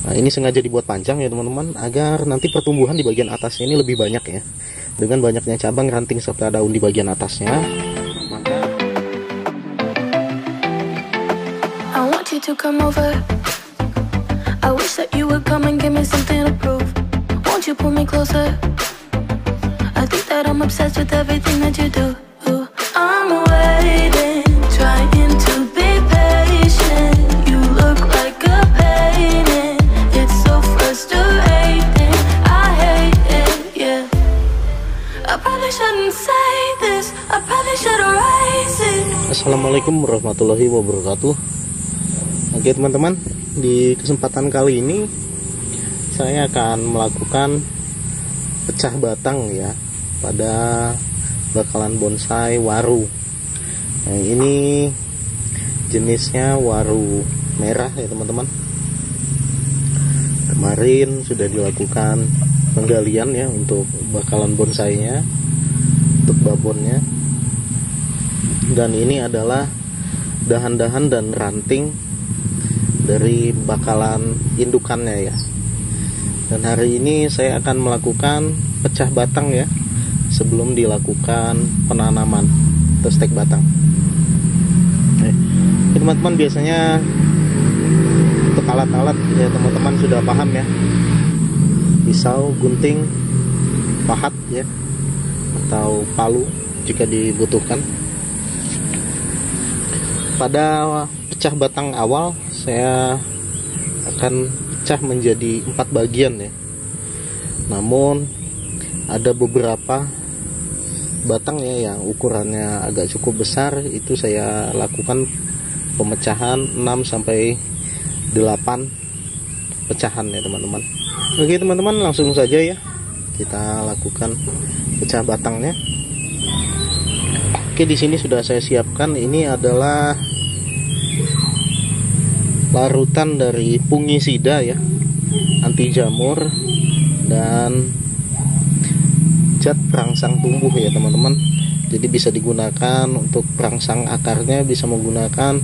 Nah, ini sengaja dibuat panjang ya teman-teman, agar nanti pertumbuhan di bagian atasnya ini lebih banyak ya. Dengan banyaknya cabang, ranting, serta daun di bagian atasnya, maka I want you to come over. I wish that you would come and give me something to prove. Won't you pull me closer? I think that I'm obsessed with everything that you do. I'm waiting, trying to be patient. You look like a painting. It's so frustrating. I hate it, yeah. I probably shouldn't say this. I probably should erase it. Assalamualaikum warahmatullahi wabarakatuh. Oke teman-teman, di kesempatan kali ini saya akan melakukan pecah batang ya pada bakalan bonsai waru. Nah, ini jenisnya waru merah ya teman-teman. Kemarin sudah dilakukan penggalian ya untuk bakalan bonsainya, untuk babonnya. Dan ini adalah dahan-dahan dan ranting dari bakalan indukannya ya. Dan hari ini saya akan melakukan pecah batang ya, sebelum dilakukan penanaman atau stek batang. Teman-teman biasanya untuk alat-alat ya teman-teman sudah paham ya, pisau, gunting, pahat ya, atau palu jika dibutuhkan. Pada pecah batang awal saya akan pecah menjadi 4 bagian ya. Namun ada beberapa batang ya yang ukurannya agak cukup besar, itu saya lakukan pemecahan 6 sampai 8 pecahan ya teman-teman. Oke teman-teman, langsung saja ya kita lakukan pecah batangnya. Oke, di sini sudah saya siapkan, ini adalah larutan dari fungisida ya, anti jamur dan zat perangsang tumbuh ya teman-teman. Jadi bisa digunakan untuk perangsang akarnya, bisa menggunakan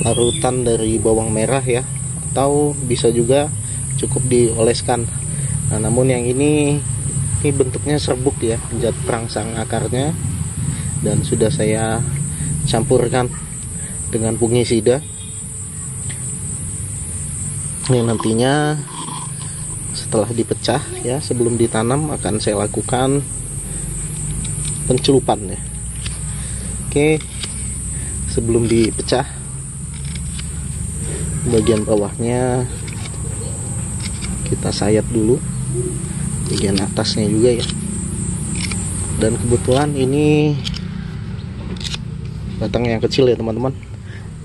larutan dari bawang merah ya, atau bisa juga cukup dioleskan. Nah, namun yang ini bentuknya serbuk ya, zat perangsang akarnya, dan sudah saya campurkan dengan fungisida. Ini nantinya setelah dipecah ya, sebelum ditanam akan saya lakukan pencelupan ya. Oke, sebelum dipecah, bagian bawahnya kita sayat dulu, bagian atasnya juga ya. Dan kebetulan ini batang yang kecil ya teman-teman,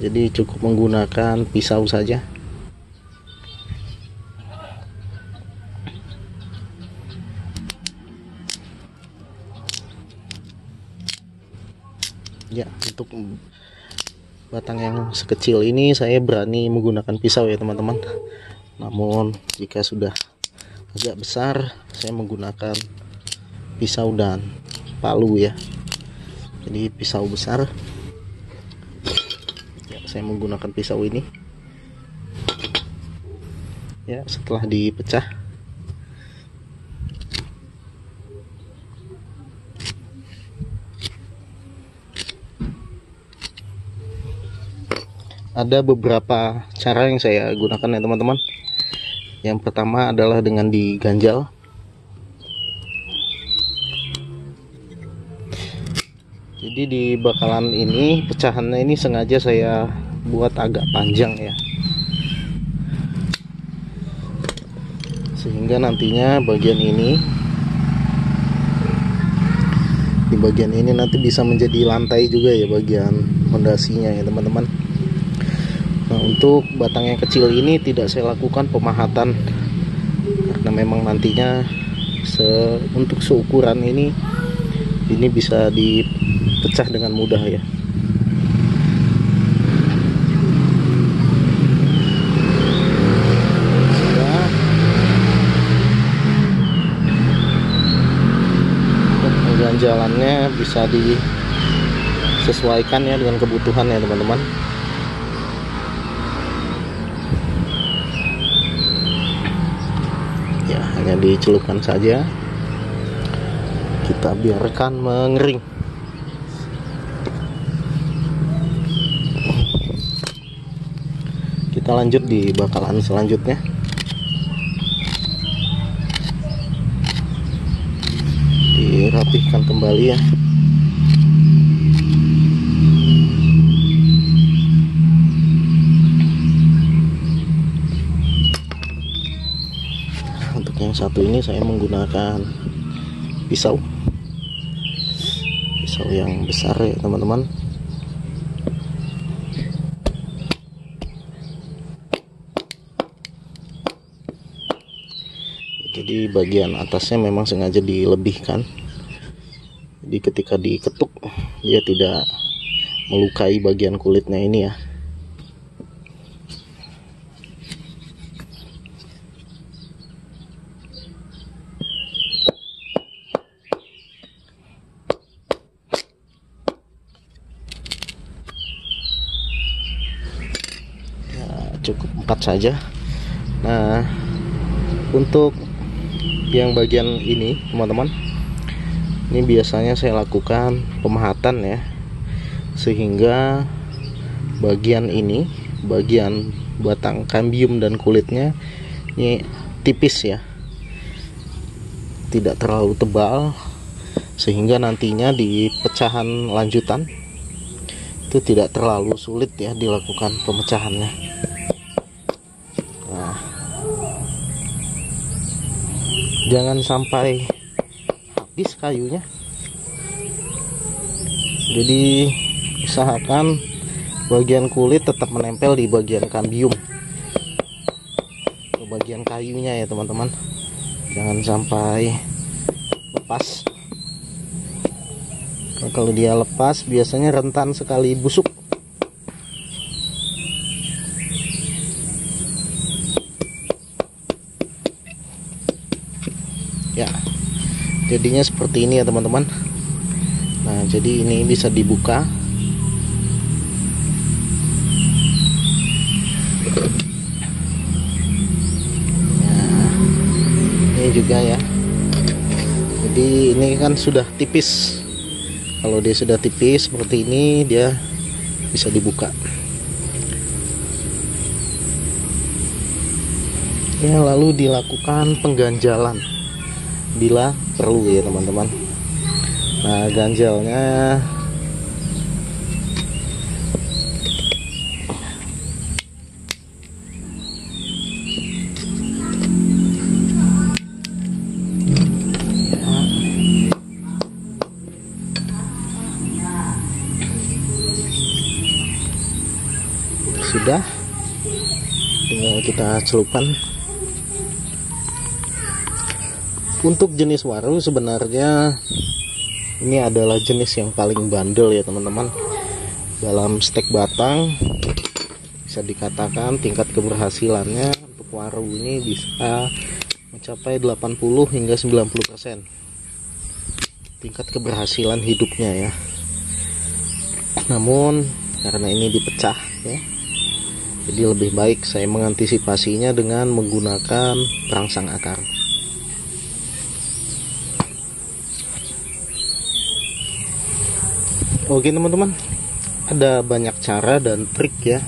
jadi cukup menggunakan pisau saja. Ya, untuk batang yang sekecil ini saya berani menggunakan pisau ya teman-teman. Namun jika sudah agak besar, saya menggunakan pisau dan palu ya. Jadi pisau besar ya, saya menggunakan pisau ini ya. Setelah dipecah, ada beberapa cara yang saya gunakan ya teman-teman. Yang pertama adalah dengan diganjal. Jadi di bakalan ini, pecahannya ini sengaja saya buat agak panjang ya, sehingga nantinya bagian ini, di bagian ini nanti bisa menjadi lantai juga ya, bagian fondasinya ya teman-teman. Nah, untuk batang yang kecil ini tidak saya lakukan pemahatan, karena memang nantinya untuk seukuran ini bisa dipecah dengan mudah ya. Untuk jalannya bisa disesuaikan ya dengan kebutuhan ya teman-teman. hanya dicelupkan saja, kita biarkan mengering. Kita lanjut di bakalan selanjutnya. Dirapihkan kembali ya. Untuk yang satu ini saya menggunakan pisau yang besar ya teman-teman. Jadi bagian atasnya memang sengaja dilebihkan, jadi ketika diketuk dia tidak melukai bagian kulitnya ini ya. Cukup 4 saja. Nah, untuk yang bagian ini teman-teman, ini biasanya saya lakukan pemahatan ya, sehingga bagian ini, bagian batang kambium dan kulitnya ini tipis ya, tidak terlalu tebal, sehingga nantinya di pecahan lanjutan itu tidak terlalu sulit ya dilakukan pemecahannya. Jangan sampai habis kayunya, jadi usahakan bagian kulit tetap menempel di bagian kambium, ke bagian kayunya ya teman-teman. Jangan sampai lepas. Nah, kalau dia lepas biasanya rentan sekali busuk. Ya, jadinya seperti ini ya teman-teman. Nah, jadi ini bisa dibuka. Nah, ini juga ya. Jadi ini kan sudah tipis. Kalau dia sudah tipis seperti ini, dia bisa dibuka. Ya, lalu dilakukan pengganjalan bila perlu ya teman-teman. Nah, ganjalnya sudah, tinggal kita celupkan. Untuk jenis waru sebenarnya ini adalah jenis yang paling bandel ya teman-teman. Dalam stek batang bisa dikatakan tingkat keberhasilannya untuk waru ini bisa mencapai 80 hingga 90% tingkat keberhasilan hidupnya ya. Namun karena ini dipecah ya, jadi lebih baik saya mengantisipasinya dengan menggunakan perangsang akar. Oke teman-teman, ada banyak cara dan trik ya.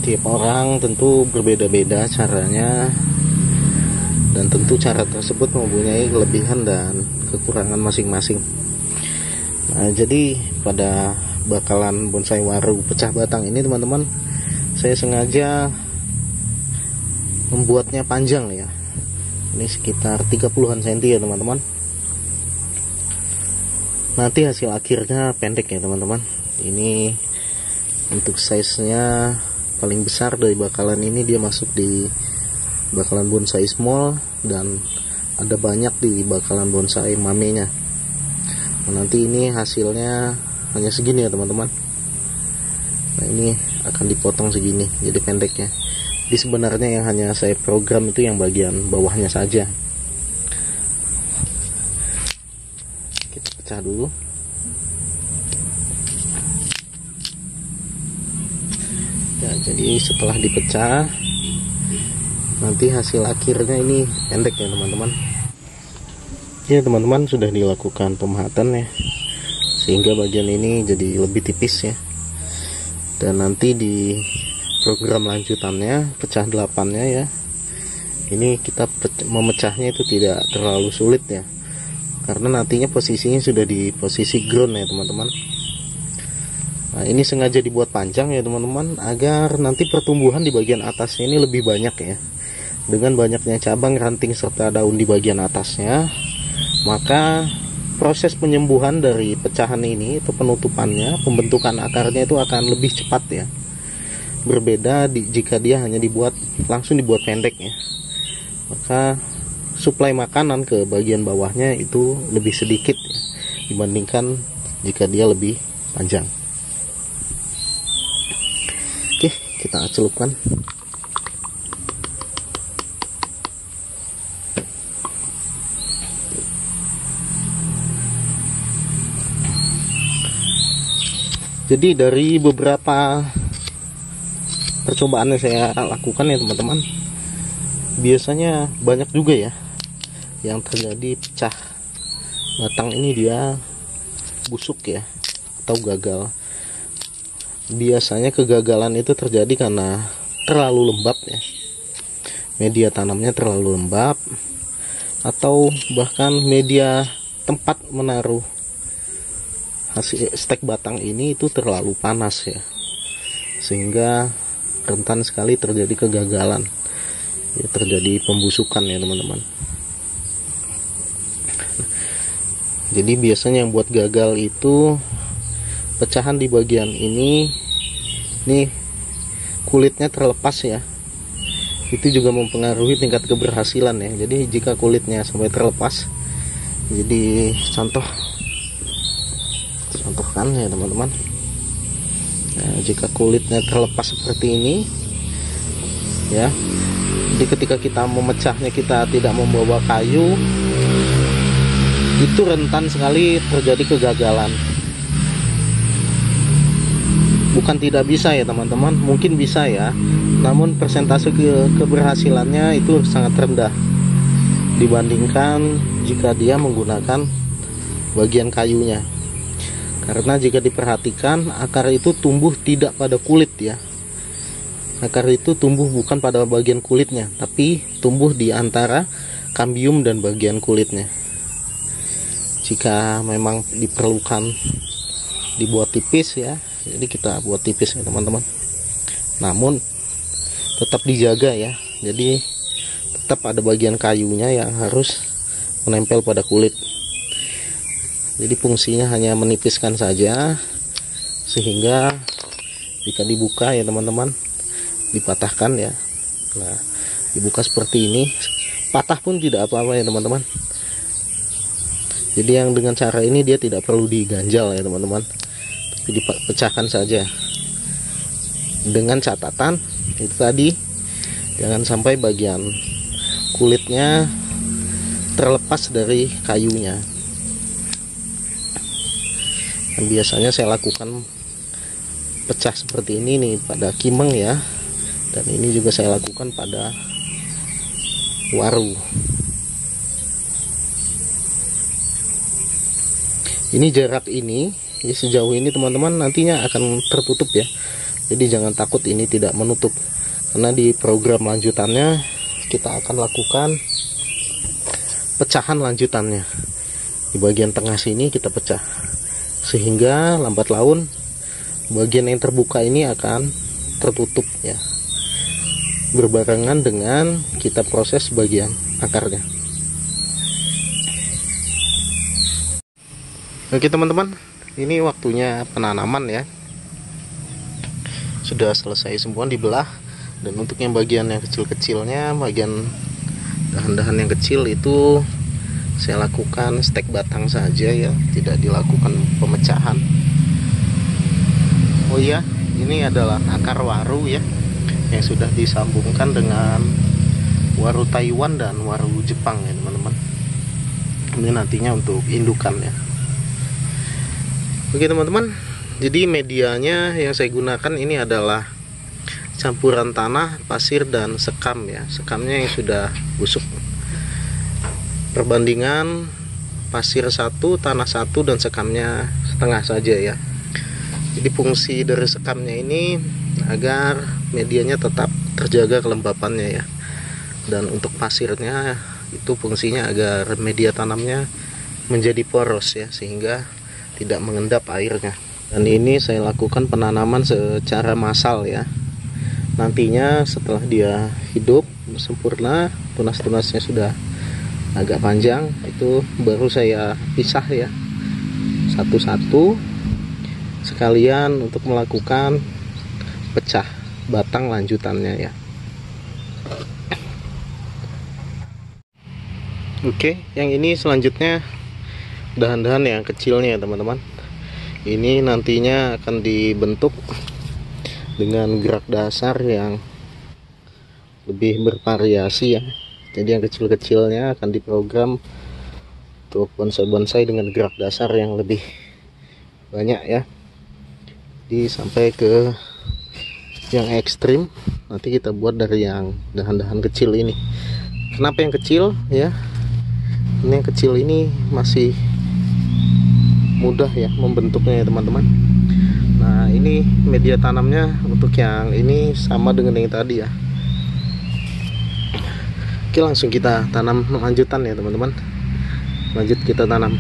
Tiap orang tentu berbeda-beda caranya, dan tentu cara tersebut mempunyai kelebihan dan kekurangan masing-masing. Nah, jadi pada bakalan bonsai waru pecah batang ini teman-teman, saya sengaja membuatnya panjang ya. Ini sekitar 30-an cm ya teman-teman. Nanti hasil akhirnya pendek ya teman-teman. Ini untuk size-nya paling besar dari bakalan ini, dia masuk di bakalan bonsai small, dan ada banyak di bakalan bonsai mamenya. Nah, nanti ini hasilnya hanya segini ya teman-teman. Nah, ini akan dipotong segini, jadi pendek ya. Jadi sebenarnya yang hanya saya program itu yang bagian bawahnya saja. Pecah dulu. Ya, jadi setelah dipecah nanti hasil akhirnya ini pendek ya teman-teman. Ya teman-teman, sudah dilakukan pemahatan ya, sehingga bagian ini jadi lebih tipis ya. Dan nanti di program lanjutannya, pecah 8-nya ya, ini kita memecahnya itu tidak terlalu sulit ya, karena nantinya posisinya sudah di posisi ground ya teman-teman. Nah, ini sengaja dibuat panjang ya teman-teman, agar nanti pertumbuhan di bagian atasnya ini lebih banyak ya. Dengan banyaknya cabang, ranting, serta daun di bagian atasnya, maka proses penyembuhan dari pecahan ini itu penutupannya, pembentukan akarnya itu akan lebih cepat ya. Berbeda jika dia hanya langsung dibuat pendek ya. Maka suplai makanan ke bagian bawahnya itu lebih sedikit ya, dibandingkan jika dia lebih panjang. Oke, kita celupkan. Jadi dari beberapa percobaan yang saya lakukan ya teman-teman, biasanya banyak juga ya yang terjadi pecah batang ini dia busuk ya, atau gagal. Biasanya kegagalan itu terjadi karena terlalu lembab ya, media tanamnya terlalu lembab, atau bahkan media tempat menaruh hasil stek batang ini itu terlalu panas ya, sehingga rentan sekali terjadi kegagalan ya, terjadi pembusukan ya teman-teman. Jadi biasanya yang buat gagal itu pecahan di bagian ini nih, kulitnya terlepas ya, itu juga mempengaruhi tingkat keberhasilan ya. Jadi jika kulitnya sampai terlepas, jadi contohkan ya teman-teman, nah, jika kulitnya terlepas seperti ini ya, jadi ketika kita memecahnya kita tidak membawa kayu, itu rentan sekali terjadi kegagalan. Bukan tidak bisa ya teman-teman, mungkin bisa ya, namun persentase keberhasilannya itu sangat rendah dibandingkan jika dia menggunakan bagian kayunya. Karena jika diperhatikan, akar itu tumbuh tidak pada kulit ya. Akar itu tumbuh bukan pada bagian kulitnya, tapi tumbuh di antara kambium dan bagian kulitnya. Jika memang diperlukan dibuat tipis ya, jadi kita buat tipis ya teman-teman. Namun tetap dijaga ya, jadi tetap ada bagian kayunya yang harus menempel pada kulit. Jadi fungsinya hanya menipiskan saja, sehingga jika dibuka ya teman-teman, dipatahkan ya. Nah, dibuka seperti ini, patah pun tidak apa-apa ya teman-teman. Jadi yang dengan cara ini dia tidak perlu diganjal ya teman-teman, tapi dipecahkan saja. Dengan catatan itu tadi, jangan sampai bagian kulitnya terlepas dari kayunya. Dan biasanya saya lakukan pecah seperti ini nih pada kimeng ya, dan ini juga saya lakukan pada waru. Ini jarak ini ya, sejauh ini teman-teman nantinya akan tertutup ya, jadi jangan takut ini tidak menutup, karena di program lanjutannya kita akan lakukan pecahan lanjutannya. Di bagian tengah sini kita pecah, sehingga lambat laun bagian yang terbuka ini akan tertutup ya, berbarengan dengan kita proses bagian akarnya. Oke teman-teman, ini waktunya penanaman ya, sudah selesai semua dibelah. Dan untuk yang bagian yang kecil-kecilnya, bagian dahan-dahan yang kecil itu saya lakukan stek batang saja ya, tidak dilakukan pemecahan. Oh iya, ini adalah akar waru ya, yang sudah disambungkan dengan waru Taiwan dan waru Jepang ya teman-teman. Ini nantinya untuk indukan ya. Oke teman-teman, jadi medianya yang saya gunakan ini adalah campuran tanah, pasir, dan sekam ya. Sekamnya yang sudah busuk. Perbandingan pasir 1, tanah 1, dan sekamnya setengah saja ya. Jadi fungsi dari sekamnya ini agar medianya tetap terjaga kelembapannya ya. Dan untuk pasirnya itu fungsinya agar media tanamnya menjadi poros ya, sehingga tidak mengendap airnya. Dan ini saya lakukan penanaman secara massal ya. Nantinya setelah dia hidup sempurna, tunas-tunasnya sudah agak panjang, itu baru saya pisah ya satu-satu, sekalian untuk melakukan pecah batang lanjutannya ya. Oke, yang ini selanjutnya dahan-dahan yang kecilnya ya teman-teman. Ini nantinya akan dibentuk dengan gerak dasar yang lebih bervariasi ya. Jadi yang kecil-kecilnya akan diprogram untuk bonsai-bonsai dengan gerak dasar yang lebih banyak ya. Jadi sampai ke yang ekstrim nanti kita buat dari yang dahan-dahan kecil ini. Kenapa yang kecil ya? Ini yang kecil ini masih mudah ya membentuknya ya teman-teman. Nah, ini media tanamnya untuk yang ini sama dengan yang tadi ya. Oke, langsung kita tanam lanjutan ya teman-teman. Lanjut kita tanam.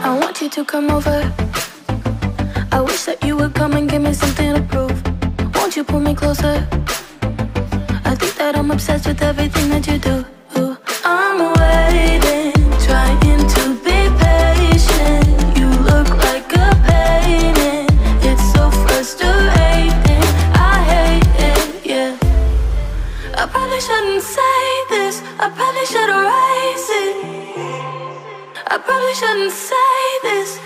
I want you to come over. I wish that you would come and give me something to prove. Won't you pull me closer? I think that I'm obsessed with everything that you do. I'm waiting, trying to be patient. You look like a painting. It's so frustrating. I hate it, yeah. I probably shouldn't say this. I probably should erase it. I probably shouldn't say this.